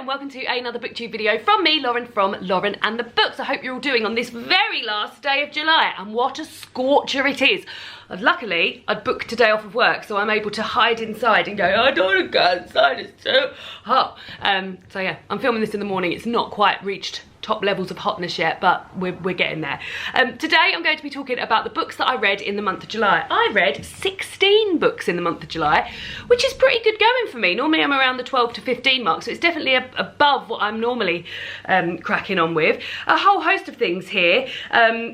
and welcome to another booktube video from me, Lauren, from Lauren and the Books. I hope you're all doing on this very last day of July, and what a scorcher it is. Luckily, I'd booked a day off of work, so I'm able to hide inside and go, I don't want to go outside, it's too hot. So yeah, I'm filming this in the morning. It's not quite reached top levels of hotness yet, but we're getting there. Today I'm going to be talking about the books that I read in the month of July. I read 16 books in the month of July, which is pretty good going for me. Normally I'm around the 12 to 15 mark, so it's definitely above what I'm normally cracking on with. A whole host of things here,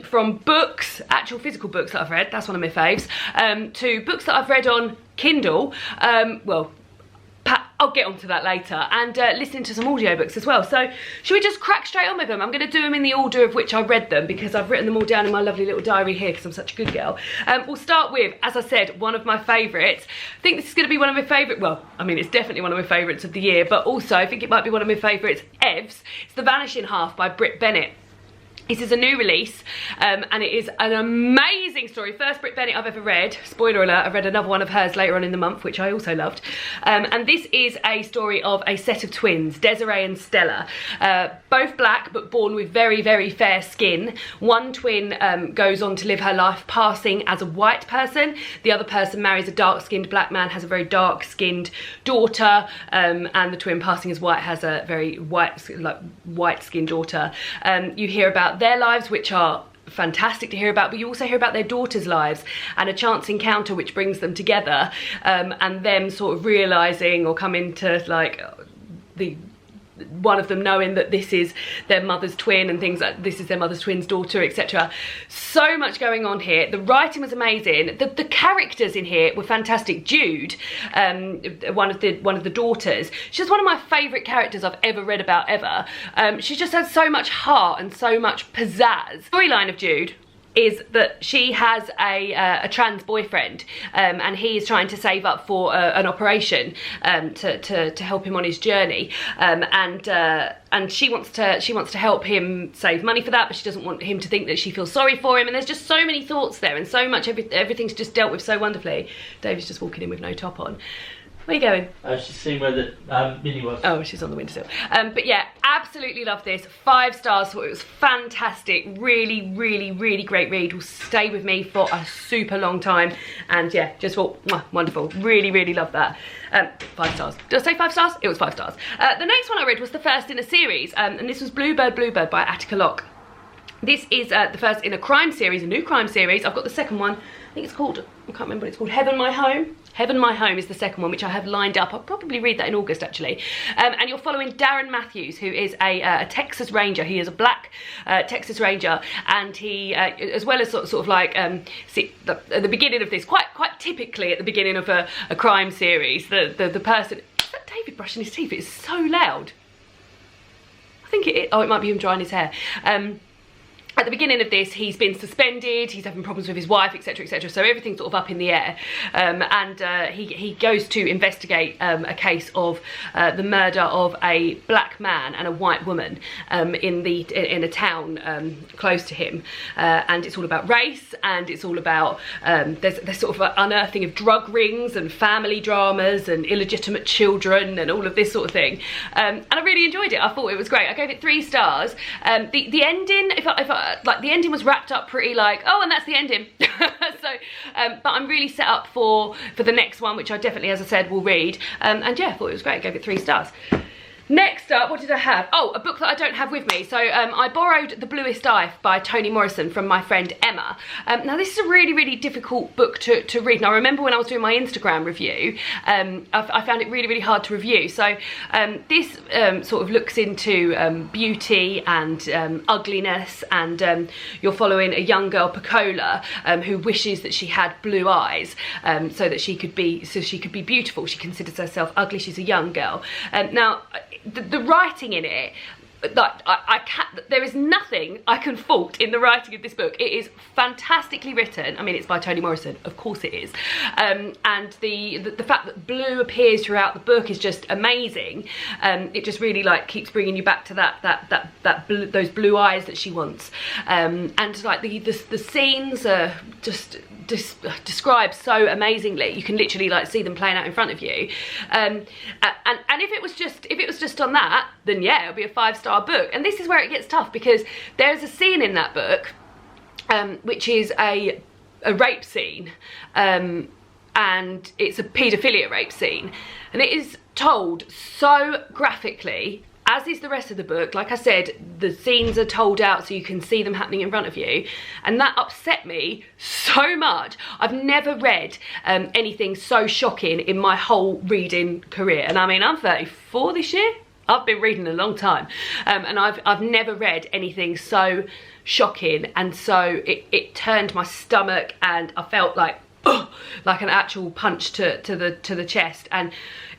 from books, actual physical books that I've read, that's one of my faves, to books that I've read on Kindle, I'll get onto that later, and listening to some audiobooks as well. So should we just crack straight on with them? I'm going to do them in the order of which I read them, because I've written them all down in my lovely little diary here because I'm such a good girl. We'll start with, as I said, one of my favourites. I think this is going to be one of my favourite, well, I mean, it's definitely one of my favourites of the year, but also I think it might be one of my favourites evs. It's The Vanishing Half by Brit Bennett. This is a new release, and it is an amazing story. First Brit Bennett I've ever read. Spoiler alert, I've read another one of hers later on in the month, which I also loved. And this is a story of a set of twins, Desiree and Stella. Both black, but born with very, very fair skin. One twin goes on to live her life passing as a white person. The other person marries a dark-skinned black man, has a very dark-skinned daughter, and the twin passing as white has a very white-skinned daughter. You hear about their lives, which are fantastic to hear about, but you also hear about their daughters' lives and a chance encounter which brings them together, and them sort of realising or coming to like one of them knowing that this is their mother's twin and things like this is their mother's twin's daughter, etc. So much going on here. The writing was amazing. The characters in here were fantastic. Jude, one of the daughters, she's one of my favourite characters I've ever read about ever. She just has so much heart and so much pizzazz. Storyline of Jude is that she has a trans boyfriend, and he is trying to save up for an operation to help him on his journey, and she wants to help him save money for that, but she doesn't want him to think that she feels sorry for him, and there's just so many thoughts there, and so much everything's just dealt with so wonderfully. David's just walking in with no top on. Where are you going? She's seeing where the Minnie was. Oh, she's on the windowsill. But yeah, absolutely loved this. 5 stars. Thought it was fantastic. Really, really, really great read. Will stay with me for a super long time. And yeah, just thought, wonderful. Really, really loved that. 5 stars. Did I say 5 stars? It was 5 stars. The next one I read was the first in a series, and this was Bluebird, Bluebird by Attica Locke. This is the first in a crime series, a new crime series. I've got the second one. I think it's called, I can't remember what it's called, Heaven My Home. Heaven My Home is the second one, which I have lined up. I'll probably read that in August, actually. And you're following Darren Matthews, who is a Texas Ranger. He is a black Texas Ranger, and he, as well as sort of like, see, at the beginning of this, quite typically at the beginning of a crime series, the person, is that David brushing his teeth? It is so loud. I think it is, oh, it might be him drying his hair. At the beginning of this, he's been suspended, he's having problems with his wife, etc, etc, so everything's sort of up in the air, and he goes to investigate a case of the murder of a black man and a white woman in a town close to him, and it's all about race, and it's all about there's sort of an unearthing of drug rings and family dramas and illegitimate children and all of this sort of thing, and I really enjoyed it. I thought it was great. I gave it 3 stars. The ending, like the ending was wrapped up pretty like, oh, and that's the ending. So but I'm really set up for the next one, which I definitely, as I said, will read, and yeah, I thought it was great. I gave it 3 stars. Next up, what did I have? Oh, a book that I don't have with me. So I borrowed The Bluest Eye by Toni Morrison from my friend Emma. Now this is a really, really difficult book to read. And I remember when I was doing my Instagram review, I found it really, really hard to review. So this sort of looks into beauty and ugliness, and you're following a young girl, Pecola, who wishes that she had blue eyes, so that she could be beautiful. She considers herself ugly. She's a young girl. Now, the writing in it, like there is nothing I can fault in the writing of this book. It is fantastically written. I mean, it's by Toni Morrison, of course it is, and the fact that blue appears throughout the book is just amazing. It just really like keeps bringing you back to those blue eyes that she wants, and like the scenes are just described so amazingly. You can literally like see them playing out in front of you. And if it was just on that, then yeah, it'll be a 5-star book. And this is where it gets tough, because there's a scene in that book which is a rape scene, and it's a paedophilia rape scene, and it is told so graphically, as is the rest of the book. Like I said, the scenes are told out so you can see them happening in front of you, and that upset me so much. I've never read anything so shocking in my whole reading career, and I mean, I'm 34 this year. I've been reading a long time, and I've never read anything so shocking, and so it turned my stomach, and I felt like an actual punch to the chest, and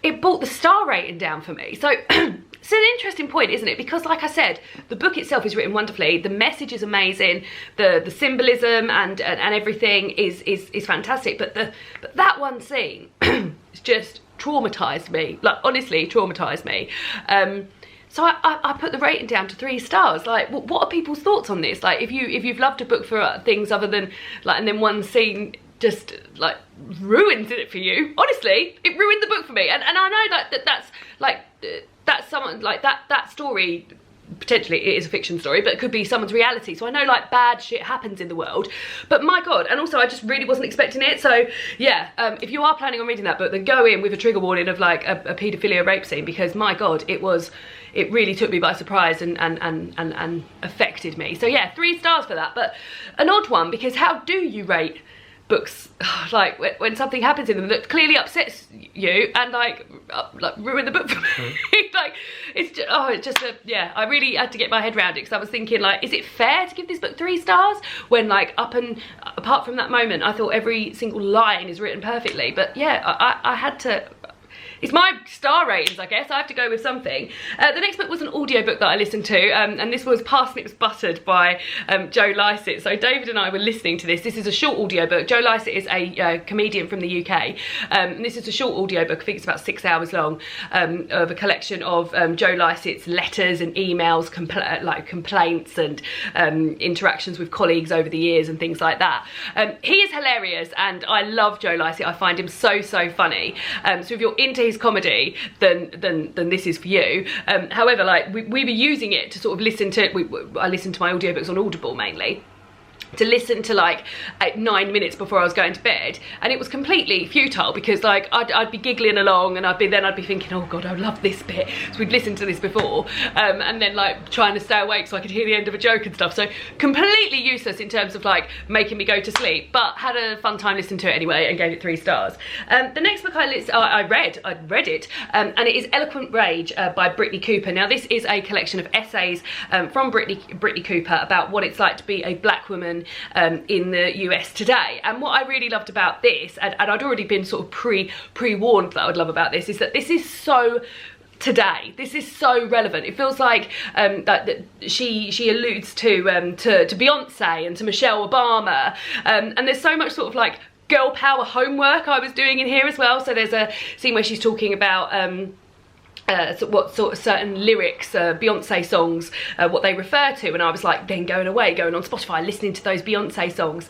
it brought the star rating down for me. So it's an interesting point, isn't it? Because like I said, the book itself is written wonderfully, the message is amazing, the symbolism and everything is fantastic, but that one scene it's just traumatized me, like honestly traumatized me. So I put the rating down to 3 stars. Like, what are people's thoughts on this? Like, if you've loved a book for things other than like, and then one scene just like ruins it for you. Honestly, it ruined the book for me. And I know that's someone like that story. Potentially it is a fiction story, but it could be someone's reality. So I know like bad shit happens in the world, but my God, and also I just really wasn't expecting it. So yeah, if you are planning on reading that book, then go in with a trigger warning of like a paedophilia rape scene, because my God, it really took me by surprise and affected me. So yeah, 3 stars for that, but an odd one, because how do you rate books like when something happens in them that clearly upsets you and like ruin the book for me? Like, it's just yeah, I really had to get my head around it, because I was thinking like, is it fair to give this book 3 stars when like apart from that moment I thought every single line is written perfectly? But yeah, I had to. It's my star ratings, I guess. I have to go with something. The next book was an audiobook that I listened to, and this was Parsnips Buttered by Joe Lycett. So David and I were listening to this. This is a short audiobook. Joe Lycett is a comedian from the UK. And this is a short audiobook, I think it's about 6 hours long, of a collection of Joe Lycett's letters and emails, complaints and interactions with colleagues over the years and things like that. He is hilarious, and I love Joe Lycett. I find him so funny. So if you're into his comedy, then this is for you. However, like we were using it to sort of listen to. I listened to my audiobooks on Audible mainly, to listen to like at 9 minutes before I was going to bed, and it was completely futile, because like I'd be giggling along, and I'd be thinking, oh God, I love this bit, so we'd listened to this before, and then like trying to stay awake so I could hear the end of a joke and stuff. So completely useless in terms of like making me go to sleep, but had a fun time listening to it anyway, and gave it 3 stars. The next book I read it, and it is Eloquent Rage by Brittany Cooper. Now this is a collection of essays from Brittany Cooper about what it's like to be a black woman in the US today. And what I really loved about this, and I'd already been sort of pre-warned that I would love about this, is that this is so today. This is so relevant. It feels like that she alludes to Beyonce and to Michelle Obama, and there's so much sort of like girl power homework I was doing in here as well. So there's a scene where she's talking about what sort of certain lyrics, Beyonce songs, what they refer to, and I was like then going on Spotify listening to those Beyonce songs.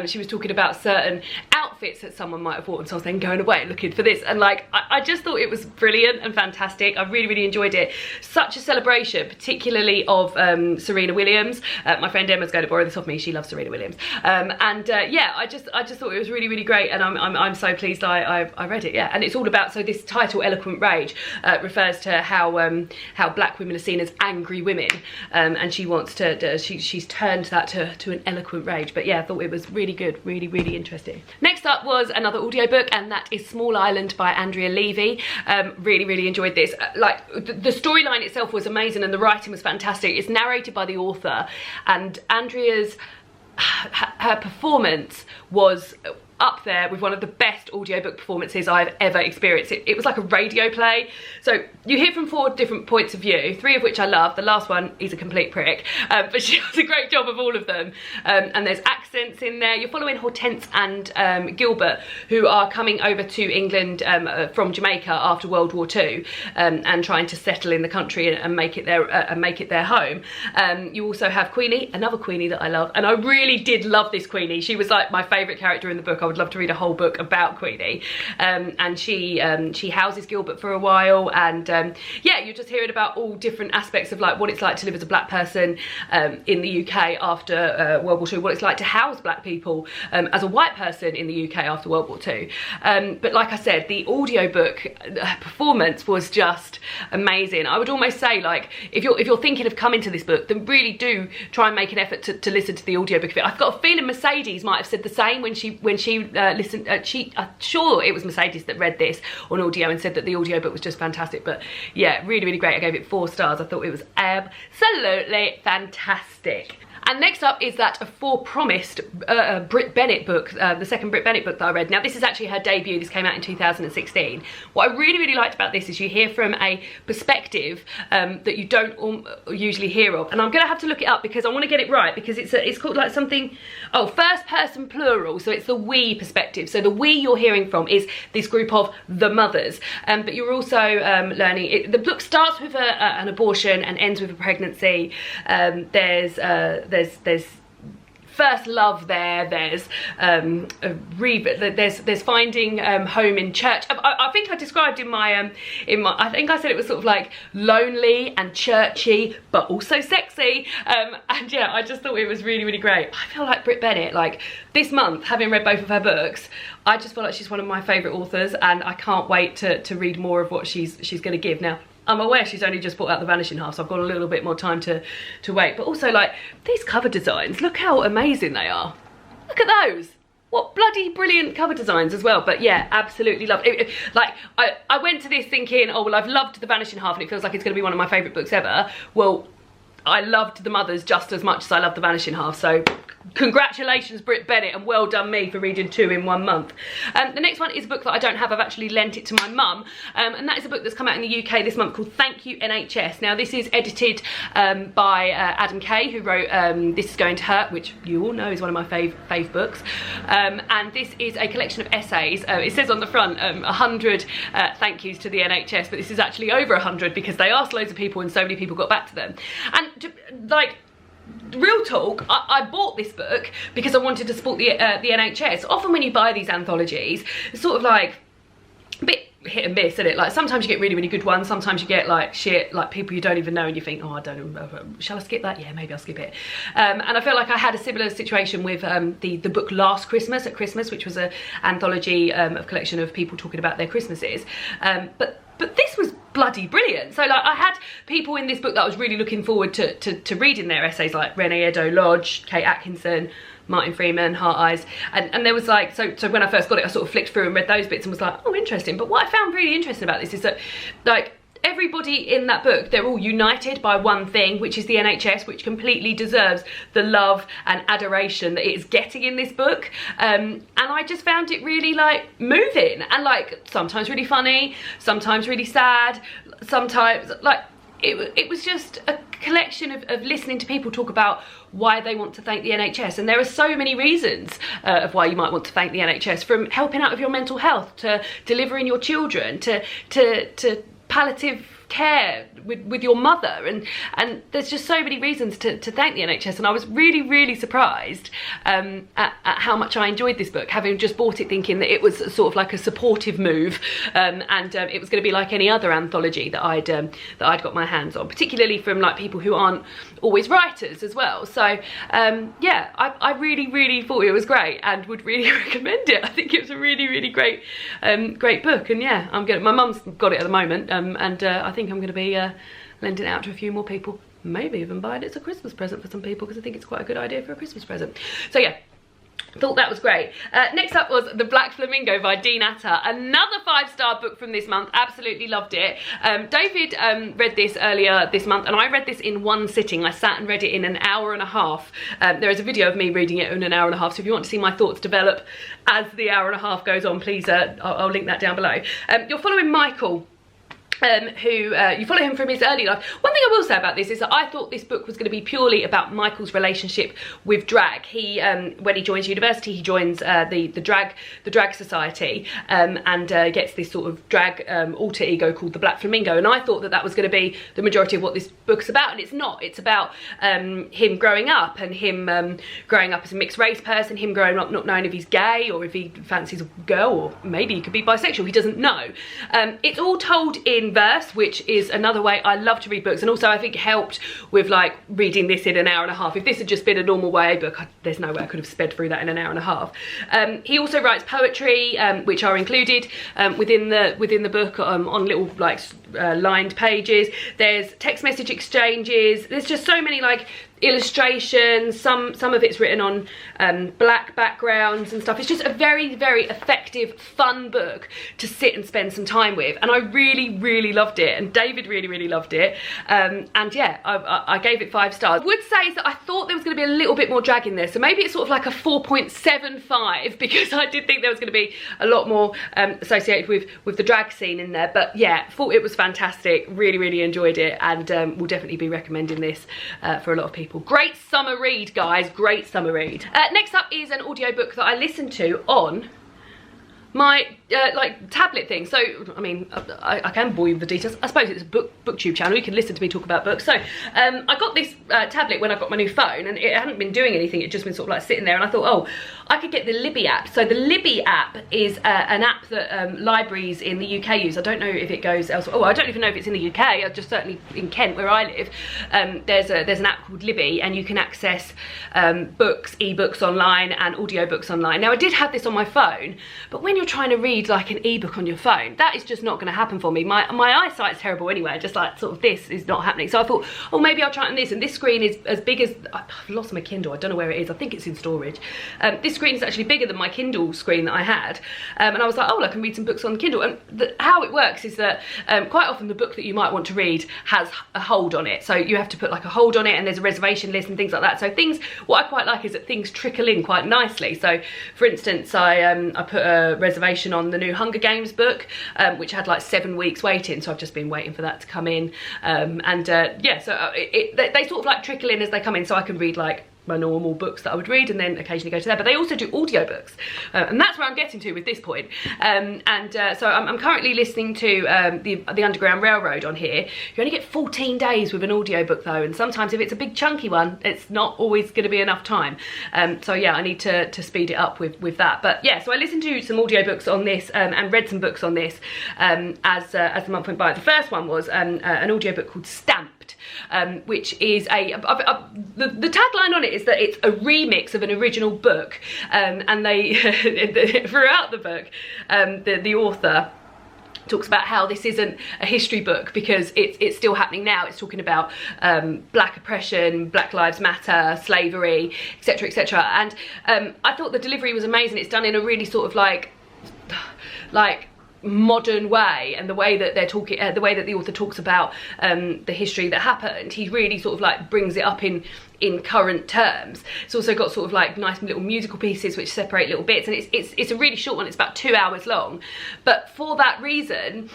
She was talking about certain outfits that someone might have worn, and so I was then going away looking for this, and like I just thought it was brilliant and fantastic. I really enjoyed it. Such a celebration, particularly of Serena Williams. My friend Emma's going to borrow this off me. She loves Serena Williams, yeah, I just thought it was really great, and I'm so pleased I read it. Yeah, and it's all about, so this title Eloquent Rage refers to how black women are seen as angry women, and she wants to she's turned that to an eloquent rage. But yeah, I thought it was really good, really interesting. Next up was another audiobook, and that is Small Island by Andrea Levy. Really enjoyed this. Like the storyline itself was amazing, and the writing was fantastic. It's narrated by the author, and Andrea's her performance was up there with one of the best audiobook performances I've ever experienced. It was like a radio play. So you hear from 4 different points of view, 3 of which I love. The last one is a complete prick, but she does a great job of all of them. And there's accents in there. You're following Hortense and Gilbert, who are coming over to England from Jamaica after World War II, and trying to settle in the country and make it their home. You also have Queenie, another Queenie that I love, and I really did love this Queenie. She was like my favourite character in the book. I would love to read a whole book about Queenie. And she houses Gilbert for a while, and yeah, you're just hearing about all different aspects of like what it's like to live as a black person in the UK after World War II, what it's like to house black people as a white person in the UK after World War II. But like I said, the audiobook performance was just amazing. I would almost say, like, if you're thinking of coming to this book, then really do try and make an effort to listen to the audiobook of it. I've got a feeling Mercedes might have said the same when she listened. I'm sure it was Mercedes that read this on audio and said that the audiobook was just fantastic. But yeah, really, really great. I gave it 4 stars. I thought it was absolutely fantastic. And next up is that aforepromised Brit Bennett book, the second Brit Bennett book that I read. Now, this is actually her debut. This came out in 2016. What I really, really liked about this is you hear from a perspective that you don't usually hear of. And I'm going to have to look it up because I want to get it right, because it's called like something, first person plural. So it's the we perspective. So the we you're hearing from is this group of the mothers. But you're also learning, the book starts with an abortion and ends with a pregnancy. There's first love there. There's there's finding home in church. I think I described in my I think I said it was sort of like lonely and churchy, but also sexy. And yeah, I just thought it was really, really great. I feel like Brit Bennett, like this month, having read both of her books, I just feel like she's one of my favourite authors, and I can't wait to read more of what she's going to give. Now, I'm aware she's only just brought out The Vanishing Half, so I've got a little bit more time to wait. But also, like, these cover designs, look how amazing they are. Look at those. What bloody brilliant cover designs as well. But yeah, absolutely love it. Like, I went to this thinking, oh, well, I've loved The Vanishing Half and it feels like it's going to be one of my favourite books ever. Well, I loved The Mothers just as much as I loved The Vanishing Half, so congratulations, Brit Bennett, and well done me for reading 2 in 1 month. The next one is a book that I don't have. I've actually lent it to my mum, and that is a book that's come out in the UK this month called Thank You NHS. Now, this is edited by Adam Kay, who wrote This Is Going to Hurt, which you all know is one of my fave books. And this is a collection of essays. It says on the front 100 thank yous to the NHS, but this is actually over 100 because they asked loads of people and so many people got back to them. And like, real talk, I bought this book because I wanted to support the NHS. Often when you buy these anthologies, it's sort of like a bit hit and miss, isn't it? Like, sometimes you get really, really good ones, sometimes you get like shit, like people you don't even know, and you think, oh, I don't know, shall I skip that? Yeah, maybe I'll skip it. And I feel like I had a similar situation with the book Last Christmas at Christmas, which was an anthology of collection of people talking about their Christmases. But this was bloody brilliant. So like, I had people in this book that I was really looking forward to reading their essays, like Renee Edo-Lodge, Kate Atkinson, Martin Freeman, Heart Eyes, and there was like, so when I first got it, I sort of flicked through and read those bits and was like, oh, interesting. But what I found really interesting about this is that, like, everybody in that book, they're all united by one thing, which is the NHS, which completely deserves the love and adoration that it is getting in this book. And I just found it really, like, moving, and like sometimes really funny, sometimes really sad, sometimes like it was just a collection of listening to people talk about why they want to thank the NHS. And there are so many reasons of why you might want to thank the NHS, from helping out with your mental health, to delivering your children, to palliative care with your mother, and there's just so many reasons to thank the NHS. And I was really, really surprised at how much I enjoyed this book, having just bought it thinking that it was sort of like a supportive move, and it was going to be like any other anthology that I'd got my hands on, particularly from like people who aren't always writers as well. So yeah, I really, really thought it was great and would really recommend it. I think it was a really, really great book. And yeah, my mum's got it at the moment, and I think I'm going to be lending it out to a few more people, maybe even buying it as a Christmas present for some people, because I think it's quite a good idea for a Christmas present. So yeah, Thought that was great. Next up was The Black Flamingo by Dean Atta. Another 5-star book from this month. Absolutely loved it. David read this earlier this month, and I read this in one sitting. I sat and read it in an hour and a half. There is a video of me reading it in an hour and a half, so if you want to see my thoughts develop as the hour and a half goes on, please, I'll link that down below. You're following Michael, who you follow him from his early life. One thing I will say about this is that I thought this book was going to be purely about Michael's relationship with drag. He when he joins university, he joins the drag society, and gets this sort of drag alter ego called the Black Flamingo, and I thought that that was going to be the majority of what this book's about, and it's not. It's about him growing up, and him growing up as a mixed race person, him growing up not knowing if he's gay or if he fancies a girl, or maybe he could be bisexual, he doesn't know. It's all told in verse, which is another way I love to read books, and also I think helped with like reading this in an hour and a half. If this had just been a normal YA book, there's no way I could have sped through that in an hour and a half. He also writes poetry, which are included within the book on little like lined pages. There's text message exchanges. There's just so many like illustrations. Some of it's written on black backgrounds and stuff. It's just a very, very effective, fun book to sit and spend some time with, and I really loved it, and David really loved it, and yeah, I gave it 5 stars. I would say is that I thought there was going to be a little bit more drag in there, so maybe it's sort of like a 4.75, because I did think there was going to be a lot more associated with the drag scene in there. But yeah, thought it was fantastic, really enjoyed it, and will definitely be recommending this for a lot of people. Great summer read, guys, great summer read. Next up is an audiobook that I listened to on my like tablet thing. So I mean, I can bore you with the details. I suppose it's a booktube channel, you can listen to me talk about books. So I got this tablet when I got my new phone, and it hadn't been doing anything, it just been sort of like sitting there, and I thought, oh, I could get the Libby app. So the Libby app is an app that libraries in the UK use. I don't know if it goes elsewhere. Oh, I don't even know if it's in the UK. Just certainly in Kent, where I live, there's an app called Libby, and you can access books, ebooks online, and audiobooks online. Now I did have this on my phone, but when you're trying to read like an ebook on your phone, that is just not going to happen for me. My eyesight's terrible anyway, just like sort of this is not happening. So I thought, oh, maybe I'll try it on this, and this screen is as big as, I've lost my Kindle, I don't know where it is, I think it's in storage. This screen is actually bigger than my Kindle screen that I had, and I was like, oh, I can read some books on Kindle. And how it works is that quite often the book that you might want to read has a hold on it, so you have to put like a hold on it, and there's a reservation list and things like that. So things, what I quite like is that things trickle in quite nicely. So for instance, I put a reservation on the new Hunger Games book, which had like 7 weeks waiting, so I've just been waiting for that to come in, yeah, so they sort of like trickle in as they come in, so I can read like my normal books that I would read and then occasionally go to there. But they also do audiobooks, and that's where I'm getting to with this point. So I'm currently listening to the Underground Railroad on here. You only get 14 days with an audiobook though, and sometimes if it's a big chunky one, it's not always going to be enough time. So yeah, I need to speed it up with that. But yeah, so I listened to some audiobooks on this, and read some books on this as the month went by. The first one was an audiobook called Stamped, which is the tagline on it is that it's a remix of an original book, and they throughout the book, the author talks about how this isn't a history book because it's still happening now. It's talking about black oppression, Black Lives Matter, slavery, etc, etc. And I thought the delivery was amazing. It's done in a really sort of like modern way, and the way that they're talking, the way that the author talks about the history that happened, he really sort of like brings it up in current terms. It's also got sort of like nice little musical pieces which separate little bits, and it's a really short one. It's about 2 hours long, but for that reason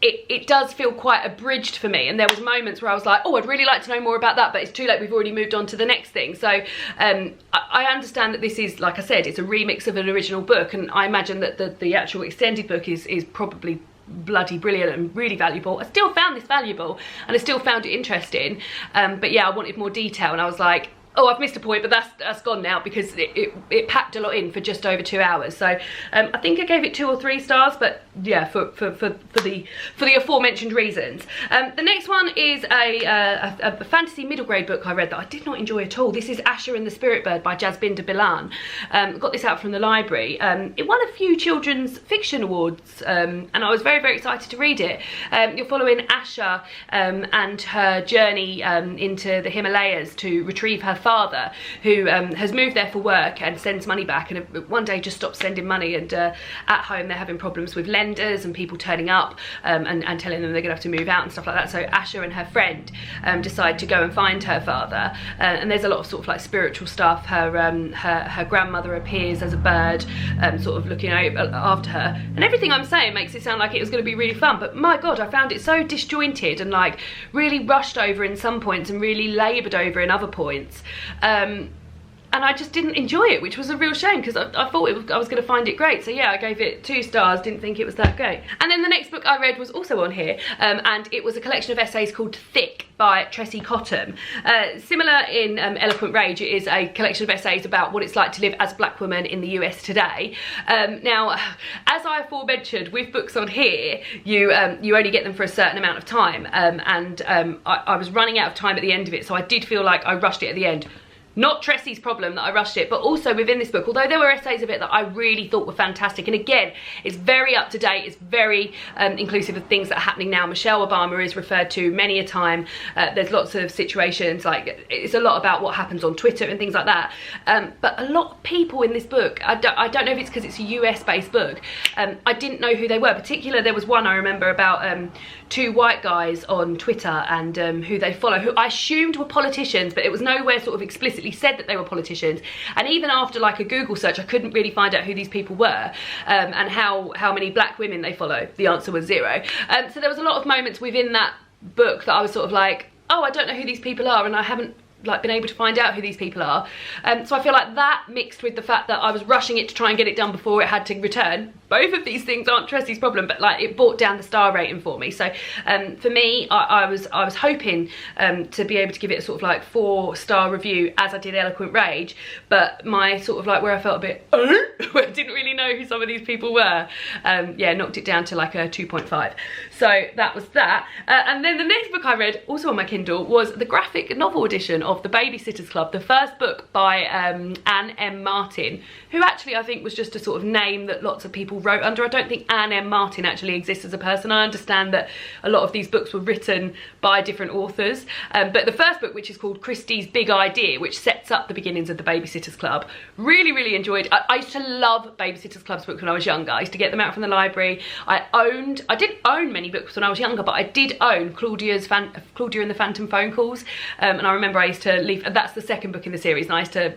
it does feel quite abridged for me, and there was moments where I was like, oh, I'd really like to know more about that, but it's too late, we've already moved on to the next thing. So I understand that this is, like I said, it's a remix of an original book, and I imagine that the actual extended book is probably bloody brilliant and really valuable. I still found this valuable, and I still found it interesting, but yeah, I wanted more detail, and I was like, oh, I've missed a point, but that's gone now, because it packed a lot in for just over 2 hours. So I think I gave it 2 or 3 stars, but yeah, for the aforementioned reasons. The next one is a fantasy middle grade book I read that I did not enjoy at all. This is Asha and the Spirit Bird by Jasbinder Bilan. Got this out from the library. It won a few children's fiction awards, and I was very, very excited to read it. You're following Asha and her journey into the Himalayas to retrieve her father, who has moved there for work and sends money back, and one day just stops sending money, and at home they're having problems with lenders and people turning up and telling them they're gonna have to move out and stuff like that. So Asha and her friend decide to go and find her father, and there's a lot of sort of like spiritual stuff. Her grandmother appears as a bird, sort of looking after her, and everything I'm saying makes it sound like it was going to be really fun, but my god, I found it so disjointed and like really rushed over in some points and really laboured over in other points. And I just didn't enjoy it, which was a real shame, because I thought I was going to find it great. So yeah, I gave it 2 stars, didn't think it was that great. And then the next book I read was also on here, and it was a collection of essays called Thick by Tressie Cottom. Similar in Eloquent Rage, it is a collection of essays about what it's like to live as a black woman in the US today. Now, as I aforementioned, with books on here, you only get them for a certain amount of time, and I was running out of time at the end of it, so I did feel like I rushed it at the end. Not Tressie's problem that I rushed it, but also within this book, although there were essays of it that I really thought were fantastic, and again, it's very up to date, it's very inclusive of things that are happening now. Michelle Obama is referred to many a time. There's lots of situations, like it's a lot about what happens on Twitter and things like that. But a lot of people in this book, I don't know if it's because it's a US based book, I didn't know who they were. Particularly, there was one I remember about 2 white guys on Twitter and who they follow, who I assumed were politicians, but it was nowhere sort of explicitly said that they were politicians, and even after like a Google search I couldn't really find out who these people were, and how many black women they follow. The answer was 0. So there was a lot of moments within that book that I was sort of like, oh, I don't know who these people are, and I haven't like been able to find out who these people are. So I feel like that, mixed with the fact that I was rushing it to try and get it done before it had to return, both of these things aren't Tressie's problem, but like it brought down the star rating for me. So for me, I was hoping to be able to give it a sort of like 4-star review as I did Eloquent Rage, but my sort of like where I felt a bit where I didn't really know who some of these people were, yeah, knocked it down to like a 2.5. So that was that. And then the next book I read, also on my Kindle, was the graphic novel edition of The Babysitters Club, the first book by Anne M. Martin, who actually I think was just a sort of name that lots of people wrote under. I don't think Anne M. Martin actually exists as a person. I understand that a lot of these books were written by different authors, but the first book, which is called Kristy's Big Idea, which sets up the beginnings of the Babysitters Club, really, really enjoyed. I used to love Babysitters Club's books when I was younger. I used to get them out from the library. I didn't own many books when I was younger, but I did own Claudia and the Phantom Phone Calls, and I remember I used to leave, that's the second book in the series, and I used to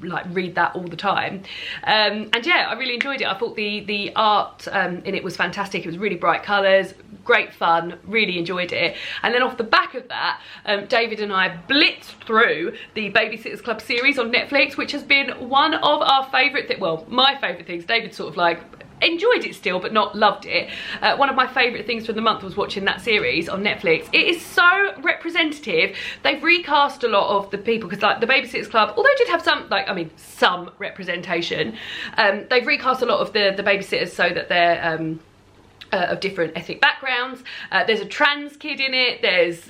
like read that all the time, and yeah, I really enjoyed it. I thought the art in it was fantastic. It was really bright colours, great fun, really enjoyed it. And then off the back of that, David and I blitzed through the Babysitters Club series on Netflix, which has been one of our favourite things, well, my favourite things. David sort of like enjoyed it still, but not loved it. One of my favourite things for the month was watching that series on Netflix. It is so representative. They've recast a lot of the people, because like the Babysitters Club, although it did have some, like, I mean, some representation, they've recast a lot of the babysitters so that they're of different ethnic backgrounds. There's a trans kid in it, there's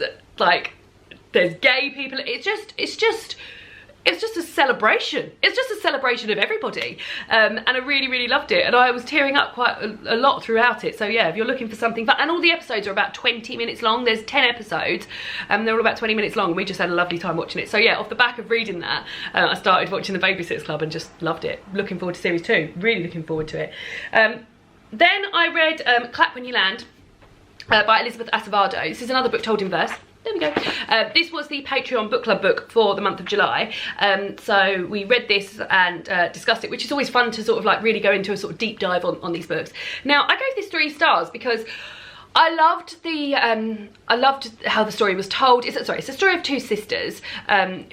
gay people. It's just a celebration. It's just a celebration of everybody, and I really, really loved it, and I was tearing up quite a lot throughout it. So yeah, if you're looking for something fun, and all the episodes are about 20 minutes long. There's 10 episodes, and they're all about 20 minutes long, and we just had a lovely time watching it. So yeah, off the back of reading that, I started watching the Babysitters Club and just loved it. Looking forward to series 2. Really looking forward to it. Then I read Clap When You Land by Elizabeth Acevedo. This is another book told in verse. There we go. This was the Patreon book club book for the month of July. So we read this and discussed it, which is always fun to sort of like really go into a sort of deep dive on these books. Now, I gave this 3 stars because I loved how the story was told. It's a story of 2 sisters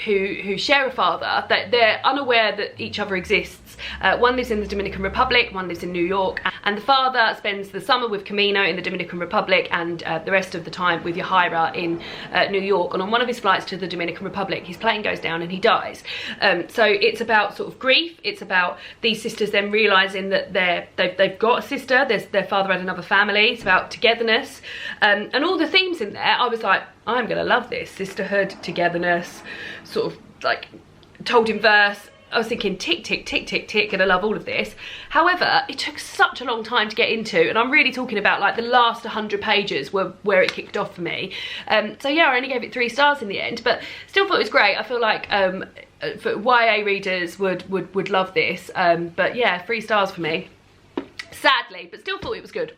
who share a father. They're unaware that each other exists, One lives in the Dominican Republic, one lives in New York, and the father spends the summer with Camino in the Dominican Republic and the rest of the time with Yahira in New York. And on one of his flights to the Dominican Republic, his plane goes down and he dies. So it's about sort of grief. It's about these sisters then realising that they've got a sister, their father had another family. It's about togetherness, and all the themes in there. I was like, I'm gonna love this. Sisterhood, togetherness, sort of like told in verse. I was thinking tick, tick, tick, tick, tick, gonna love all of this. However, it took such a long time to get into, and I'm really talking about like the last 100 pages were where it kicked off for me. So yeah, I only gave it 3 stars in the end, but still thought it was great. I feel like for YA readers would love this, but yeah, 3 stars for me, sadly, but still thought it was good.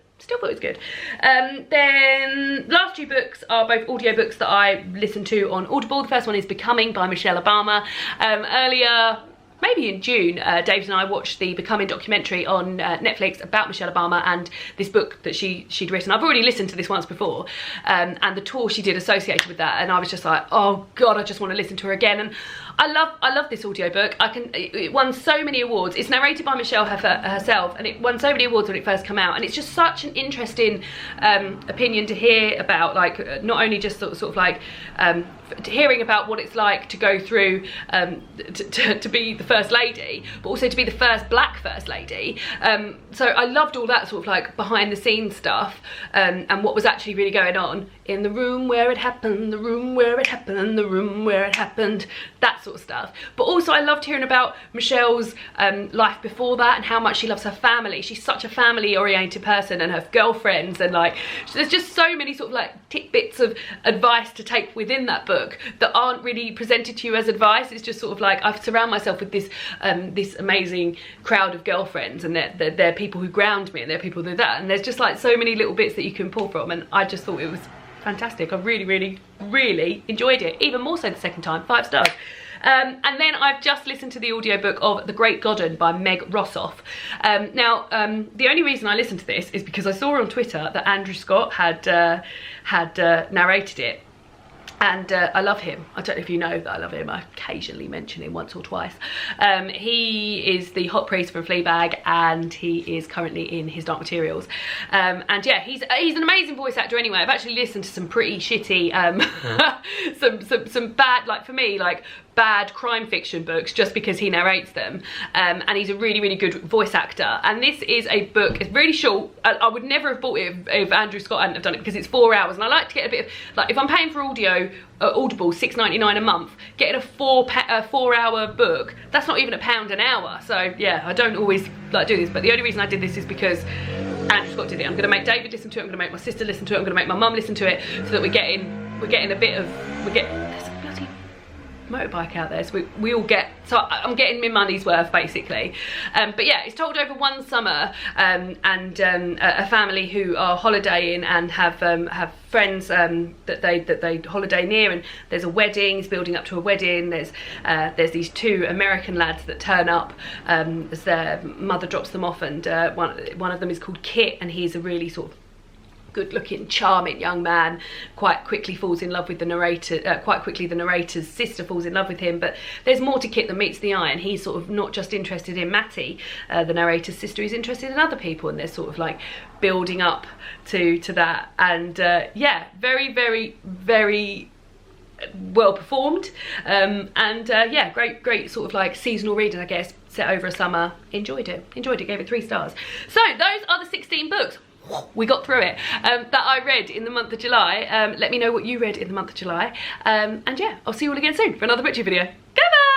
Then last 2 books are both audiobooks that I listened to on Audible. The first one is Becoming by Michelle Obama. Earlier, maybe in June, David and I watched the Becoming documentary on Netflix about Michelle Obama and this book that she'd written. I've already listened to this once before, and the tour she did associated with that, and I was just like, oh god, I just want to listen to her again. And I love this audiobook. It won so many awards. It's narrated by Michelle herself, and it won so many awards when it first came out, and it's just such an interesting opinion to hear about, like not only just sort of like hearing about what it's like to go through to be the first lady, but also to be the first black first lady. So I loved all that sort of like behind the scenes stuff, and what was actually really going on in the room where it happened, the room where it happened, the room where it happened, that sort of stuff. But also I loved hearing about Michelle's life before that and how much she loves her family. She's such a family oriented person, and her girlfriends, and like there's just so many sort of like tidbits of advice to take within that book that aren't really presented to you as advice. It's just sort of like I've surrounded myself with this this amazing crowd of girlfriends, and they're people who ground me, and they're people who do that, and there's just like so many little bits that you can pull from, and I just thought it was fantastic. I really enjoyed it, even more so the second time. 5 stars. And then I've just listened to the audiobook of The Great Godden by Meg Rossoff. Now, the only reason I listened to this is because I saw on Twitter that Andrew Scott had narrated it. And I love him. I don't know if you know that I love him. I occasionally mention him once or twice. He is the hot priest from Fleabag, and he is currently in His Dark Materials. And yeah, he's an amazing voice actor anyway. I've actually listened to some pretty shitty, some bad, like for me, like bad crime fiction books just because he narrates them, and he's a really good voice actor. And this is a book, it's really short. I would never have bought it if Andrew Scott hadn't have done it, because it's 4 hours, and I like to get a bit of, like, if I'm paying for audio Audible $6.99 a month, getting a 4-hour book, that's not even £1 an hour. So yeah, I don't always like do this, but the only reason I did this is because Andrew Scott did it. I'm gonna make David listen to it, I'm gonna make my sister listen to it, I'm gonna make my mum listen to it, so that we're getting a bit of, there's a bloody motorbike out there, so we all get, so I'm getting my money's worth basically. But yeah, it's told over one summer, and a family who are holidaying and have friends that they holiday near, and there's a wedding, it's building up to a wedding. There's these 2 American lads that turn up as their mother drops them off, and one of them is called Kit, and he's a really sort of good-looking, charming young man. Quite quickly falls in love with the narrator. Quite quickly, the narrator's sister falls in love with him. But there's more to Kit than meets the eye, and he's sort of not just interested in Matty, the narrator's sister. He's interested in other people, and they're sort of like building up to that. And yeah, very well performed. Yeah, great sort of like seasonal reading, I guess, set over a summer. Enjoyed it. Gave it 3 stars. So those are the 16 books. We got through it, that I read in the month of July. Let me know what you read in the month of July, and yeah, I'll see you all again soon for another butcher video. Goodbye.